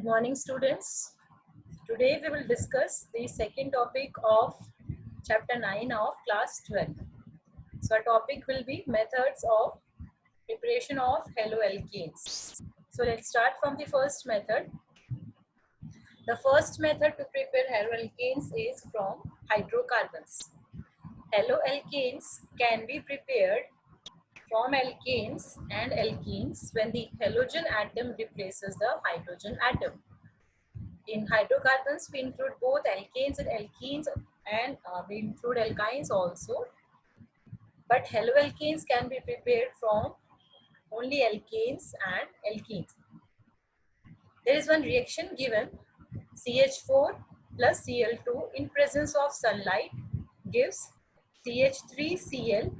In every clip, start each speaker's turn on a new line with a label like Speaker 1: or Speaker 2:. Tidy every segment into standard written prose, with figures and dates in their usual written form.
Speaker 1: Good morning, students. Today we will discuss the second topic of chapter 9 of class 12. So our topic will be methods of preparation of haloalkanes. So let's start from the first method. The first method to prepare haloalkanes is from hydrocarbons. Haloalkanes can be prepared from alkanes and alkenes when the halogen atom replaces the hydrogen atom. In hydrocarbons, we include both alkanes and alkenes, and we include alkynes also. But haloalkanes can be prepared from only alkanes and alkenes. There is one reaction given: CH4 plus Cl2 in presence of sunlight gives CH3Cl.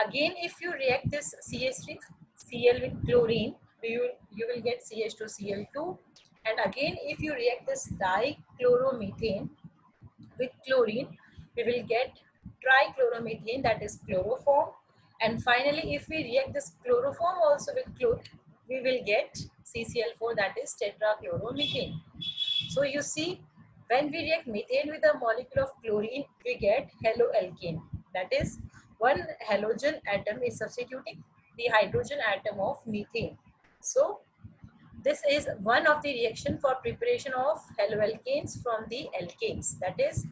Speaker 1: Again, if you react this CH3Cl with chlorine, you will get CH2Cl2. And again, if you react this dichloromethane with chlorine, we will get trichloromethane, that is chloroform. And finally, if we react this chloroform also with chlorine, we will get CCl4, that is tetrachloromethane. So you see, when we react methane with a molecule of chlorine, we get haloalkane. That is, one halogen atom is substituting the hydrogen atom of methane. So this is one of the reaction for preparation of haloalkanes from the alkanes. That is,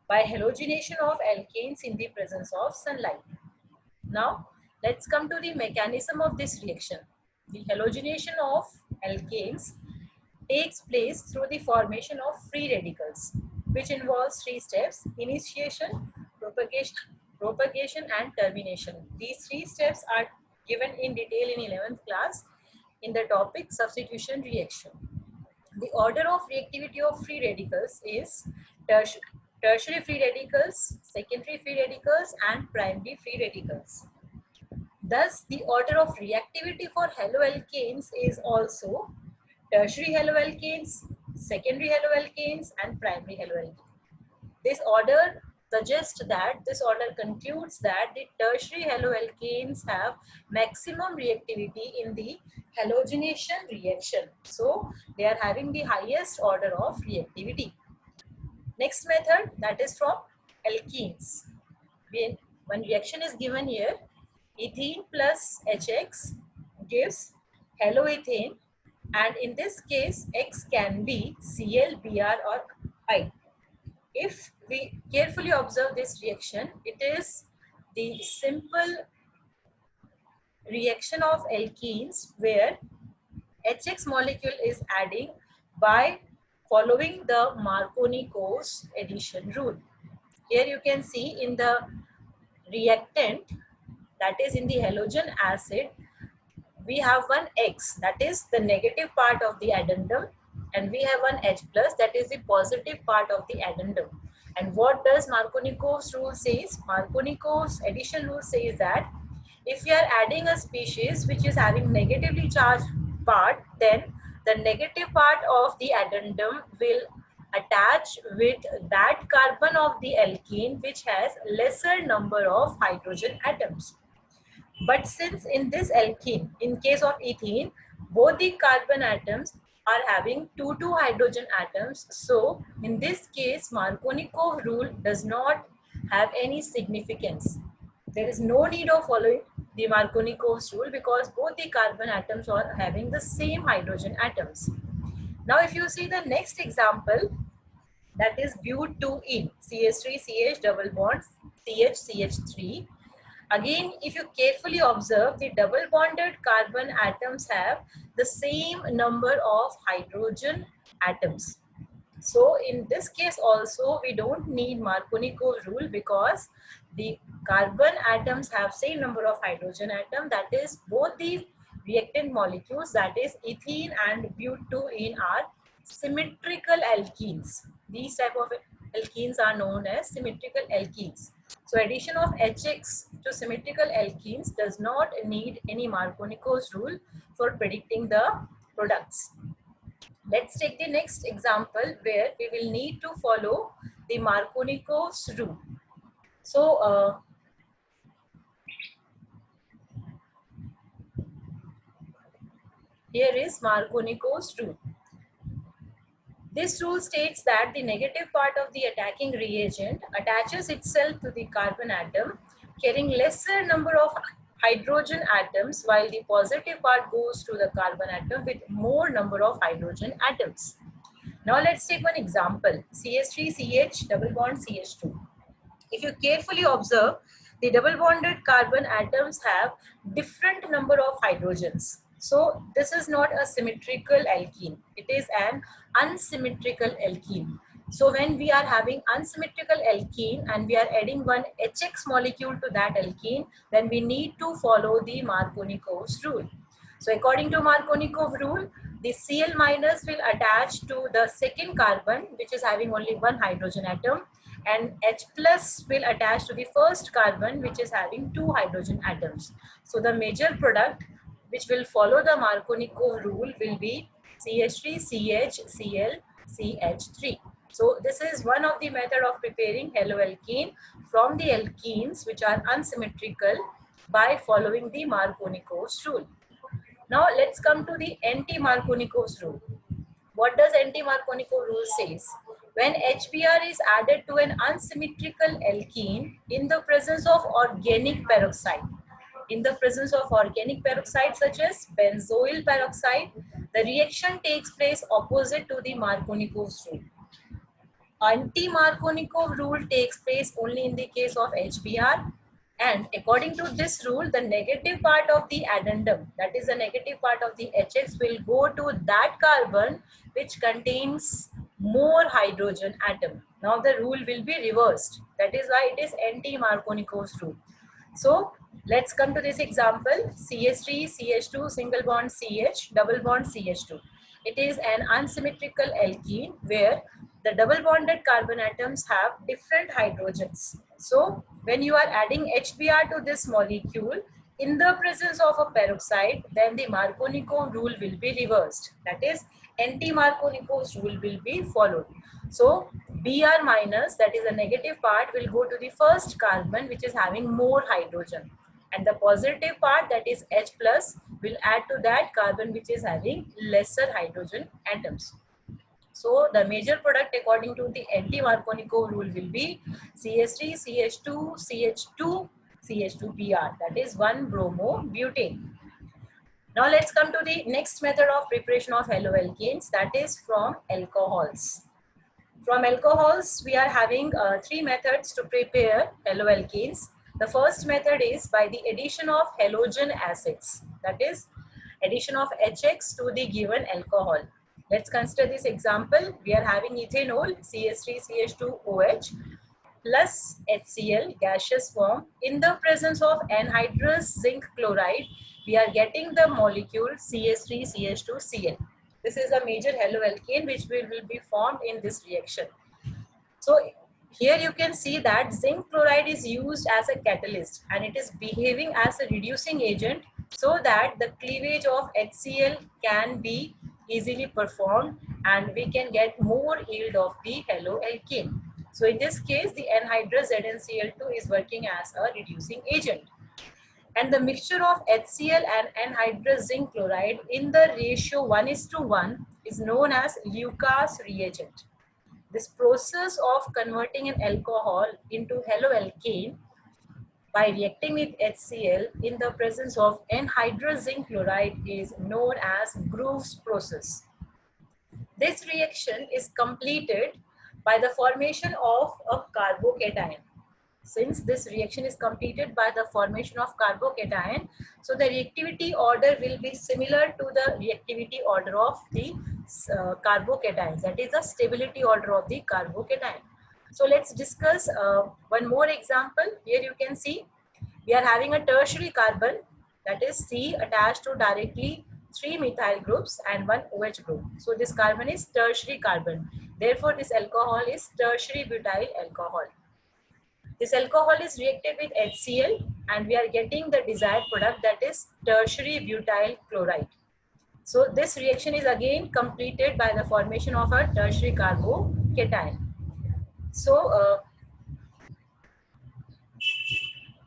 Speaker 1: by halogenation of alkanes in the presence of sunlight. Now, let's come to the mechanism of this reaction. The halogenation of alkanes takes place through the formation of free radicals, which involves three steps: initiation, propagation and termination. These three steps are given in detail in 11th class in the topic substitution reaction. The order of reactivity of free radicals is tertiary free radicals, secondary free radicals and primary free radicals. Thus, the order of reactivity for haloalkanes is also tertiary haloalkanes, secondary haloalkanes and primary haloalkanes. This order suggests that, this order concludes that the tertiary haloalkanes have maximum reactivity in the halogenation reaction. So they are having the highest order of reactivity. Next method, that is from alkenes. When one reaction is given here, ethene plus HX gives haloethane, and in this case X can be Cl, Br or I. If we carefully observe this reaction, it is the simple reaction of alkenes where HX molecule is adding by following the Marconi-Coase addition rule. Here you can see in the reactant, that is in the halogen acid, we have one X, that is the negative part of the addendum, and we have one H plus, that is the positive part of the addendum. And what does Marconi-Coase rule says? Marconi-Coase addition rule says that if we are adding a species which is having negatively charged part, then the negative part of the addendum will attach with that carbon of the alkene which has lesser number of hydrogen atoms. But since in this alkene, in case of ethene, both the carbon atoms are having 2 hydrogen atoms, so in this case Marconi-Coase rule does not have any significance. There is no need of following the Marconi-Coase rule because both the carbon atoms are having the same hydrogen atoms. Now if you see the next example, that is butene, CH3CH double bond CH3. Again, if you carefully observe, the double bonded carbon atoms have the same number of hydrogen atoms. So in this case also, we don't need Marconi-Coase rule because the carbon atoms have same number of hydrogen atom, that is both the reactant molecules, that is ethene and butene, are symmetrical alkenes. These type of alkenes are known as symmetrical alkenes. So addition of HX to symmetrical alkenes does not need any Marconi-Coase rule for predicting the products. Let's take the next example where we will need to follow the Marconi-Coase rule. So here is Marconi-Coase rule. This rule states that the negative part of the attacking reagent attaches itself to the carbon atom carrying lesser number of hydrogen atoms, while the positive part goes to the carbon atom with more number of hydrogen atoms. Now let's take one example, CH3CH double bond CH2. If you carefully observe, the double bonded carbon atoms have different number of hydrogens. So this is not a symmetrical alkene. It is an unsymmetrical alkene. So when we are having unsymmetrical alkene and we are adding one HX molecule to that alkene, then we need to follow the Markovnikov's rule. So according to Markovnikov rule, the Cl minus will attach to the second carbon, which is having only one hydrogen atom, and H plus will attach to the first carbon, which is having two hydrogen atoms. So the major product which will follow the Markovnikov rule will be CH3, CH, Cl, CH3. So this is one of the method of preparing haloalkene from the alkenes which are unsymmetrical by following the Markovnikov's rule. Now let's come to the anti-Markovnikov's rule. What does anti-Markovnikov rule says? When HBr is added to an unsymmetrical alkene in the presence of organic peroxide, such as benzoyl peroxide, the reaction takes place opposite to the Markovnikov's rule. Anti-Markovnikov rule takes place only in the case of HBr, and according to this rule, the negative part of the addendum, that is the negative part of the HX, will go to that carbon which contains more hydrogen atom. Now the rule will be reversed. That is why it is anti-Markovnikov's rule. So let's come to this example, CH3, CH2, single bond CH, double bond CH2. It is an unsymmetrical alkene where the double bonded carbon atoms have different hydrogens. So when you are adding HBr to this molecule in the presence of a peroxide, then the Markovnikov rule will be reversed. That is, anti-Markovnikov's rule will be followed. So Br minus, that is the negative part, will go to the first carbon which is having more hydrogen, and the positive part, that is H plus, will add to that carbon which is having lesser hydrogen atoms. So the major product according to the anti-Markovnikov rule will be CH3, CH2, CH2, CH2Br, that is 1-bromobutane. Now let's come to the next method of preparation of haloalkanes, that is from alcohols. From alcohols, we are having three methods to prepare haloalkanes. The first method is by the addition of halogen acids, that is addition of HX to the given alcohol. Let's consider this example. We are having ethanol, CH3CH2OH plus HCl, gaseous form. In the presence of anhydrous zinc chloride, we are getting the molecule CH3CH2Cl. This is a major haloalkane which will be formed in this reaction. So here you can see that zinc chloride is used as a catalyst and it is behaving as a reducing agent so that the cleavage of HCl can be easily performed and we can get more yield of the haloalkane. So in this case, the anhydrous ZnCl2 is working as a reducing agent. And the mixture of HCl and anhydrous zinc chloride in the ratio 1:1 is known as Lucas reagent. This process of converting an alcohol into haloalkane by reacting with HCl in the presence of anhydrous zinc chloride is known as Grove's process. This reaction is completed by the formation of a carbocation. Since this reaction is completed by the formation of carbocation, so the reactivity order will be similar to the reactivity order of the carbocations, that is the stability order of the carbocation. So let's discuss one more example. Here you can see we are having a tertiary carbon, that is C, attached to directly 3 methyl groups and 1 OH group. So this carbon is tertiary carbon. Therefore, this alcohol is tertiary butyl alcohol. This alcohol is reacted with HCl and we are getting the desired product, that is tertiary butyl chloride. So this reaction is again completed by the formation of a tertiary carbocation. So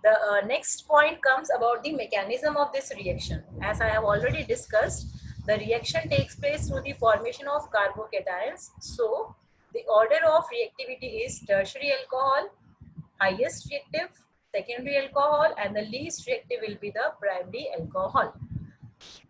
Speaker 1: the next point comes about the mechanism of this reaction. As I have already discussed, The reaction takes place through the formation of carbocations. So the order of reactivity is tertiary alcohol, highest reactive, secondary alcohol, and the least reactive will be the primary alcohol.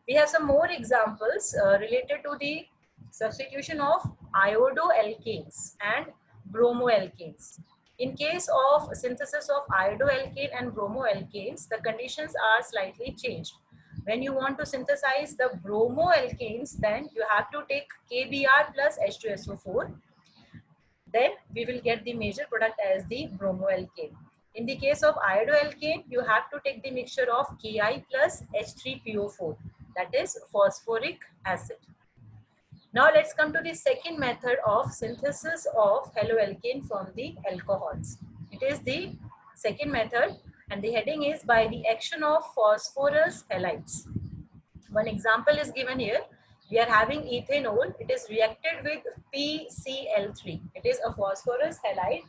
Speaker 1: We have some more examples related to the substitution of iodoalkanes and bromoalkanes. In case of synthesis of iodoalkane and bromoalkanes, the conditions are slightly changed. When you want to synthesize the bromoalkanes, then you have to take KBr plus H2SO4. Then we will get the major product as the bromoalkane. In the case of iodoalkane, you have to take the mixture of Ki plus H3PO4, that is phosphoric acid. Now let's come to the second method of synthesis of haloalkane from the alcohols. It is the second method and the heading is by the action of phosphorus halides. One example is given here. We are having ethanol. It is reacted with PCl3. It is a phosphorus halide.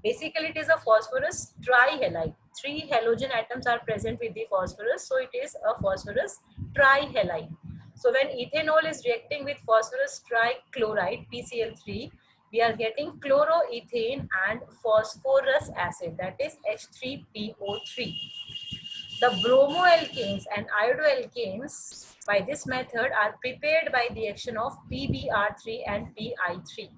Speaker 1: Basically, it is a phosphorus trihalide. 3 halogen atoms are present with the phosphorus. So, it is a phosphorus trihalide. So, when ethanol is reacting with phosphorus trichloride, PCl3, we are getting chloroethane and phosphorus acid, that is H3PO3. The bromoalkanes and iodoalkanes by this method are prepared by the action of PBr3 and PI3.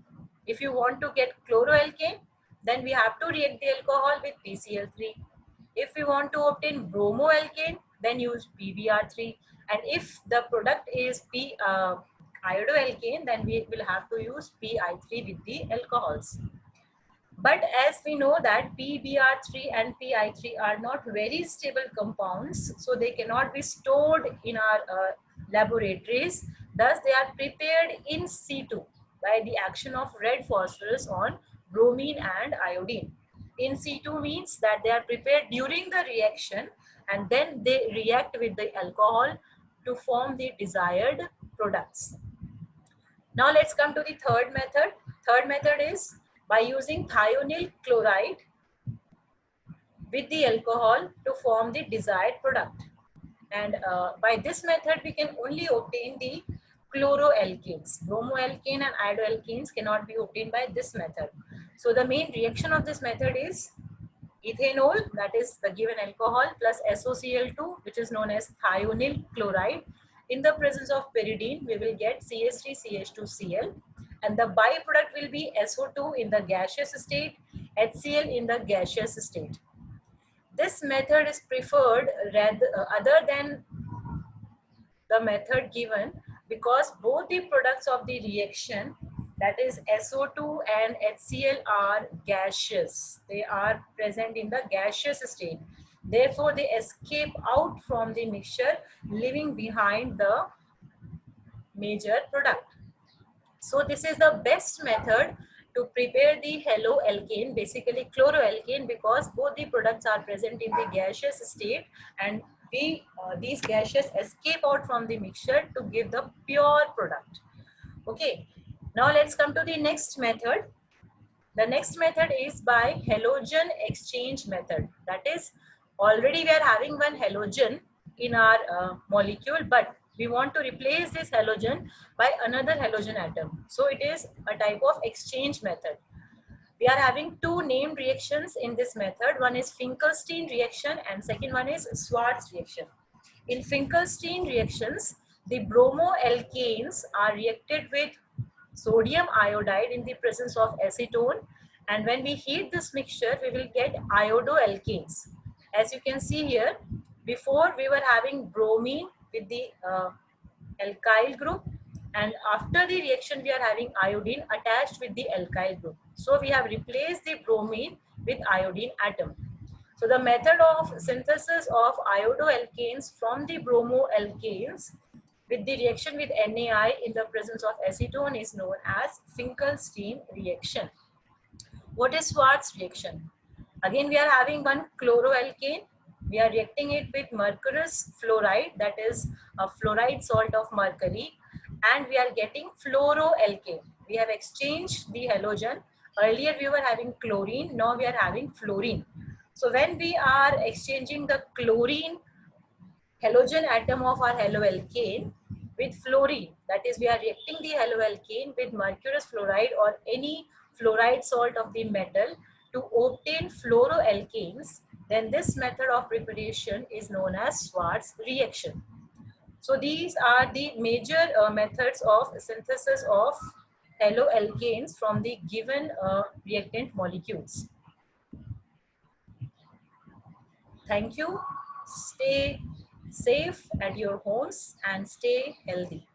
Speaker 1: If you want to get chloroalkane, then we have to react the alcohol with PCl3. If we want to obtain bromoalkane, then use PBr3. And if the product is iodoalkane, then we will have to use PI3 with the alcohols. But as we know that PBr3 and PI3 are not very stable compounds, so they cannot be stored in our laboratories. Thus, they are prepared in situ by the action of red phosphorus on bromine and iodine. In situ means that they are prepared during the reaction and then they react with the alcohol to form the desired products. Now let's come to the third method. Third method is by using thionyl chloride with the alcohol to form the desired product. And by this method, we can only obtain the chloroalkanes. Bromoalkane and iodoalkanes cannot be obtained by this method. So the main reaction of this method is ethanol, that is the given alcohol, plus SOCl2, which is known as thionyl chloride. In the presence of pyridine, we will get CH3CH2Cl. And the byproduct will be SO2 in the gaseous state, HCl in the gaseous state. This method is preferred other than the method given because both the products of the reaction, that is SO2 and HCl, are gaseous. They are present in the gaseous state. Therefore, they escape out from the mixture, leaving behind the major product. So this is the best method to prepare the haloalkane, basically chloroalkane, because both the products are present in the gaseous state and these gases escape out from the mixture to give the pure product. Okay, now let's come to the next method. The next method is by halogen exchange method. That is, already we are having one halogen in our molecule, but we want to replace this halogen by another halogen atom. So it is a type of exchange method. We are having two named reactions in this method. One is Finkelstein reaction and second one is Schwarz reaction. In Finkelstein reactions, the bromoalkanes are reacted with sodium iodide in the presence of acetone, and when we heat this mixture, we will get iodoalkanes. As you can see here, before we were having bromine with the alkyl group, and after the reaction we are having iodine attached with the alkyl group. So we have replaced the bromine with iodine atom. So the method of synthesis of iodoalkanes from the bromoalkanes with the reaction with NaI in the presence of acetone is known as Finkelstein reaction. What is Schwarz reaction? Again, we are having one chloroalkane. We are reacting it with mercurous fluoride, that is a fluoride salt of mercury, and we are getting fluoroalkane. We have exchanged the halogen. Earlier we were having chlorine, now we are having fluorine. So when we are exchanging the chlorine halogen atom of our haloalkane with fluorine, that is we are reacting the haloalkane with mercurous fluoride or any fluoride salt of the metal to obtain fluoroalkanes, then this method of preparation is known as Schwarz reaction. So these are the major methods of synthesis of haloalkanes from the given reactant molecules. Thank you. Stay safe at your homes and stay healthy.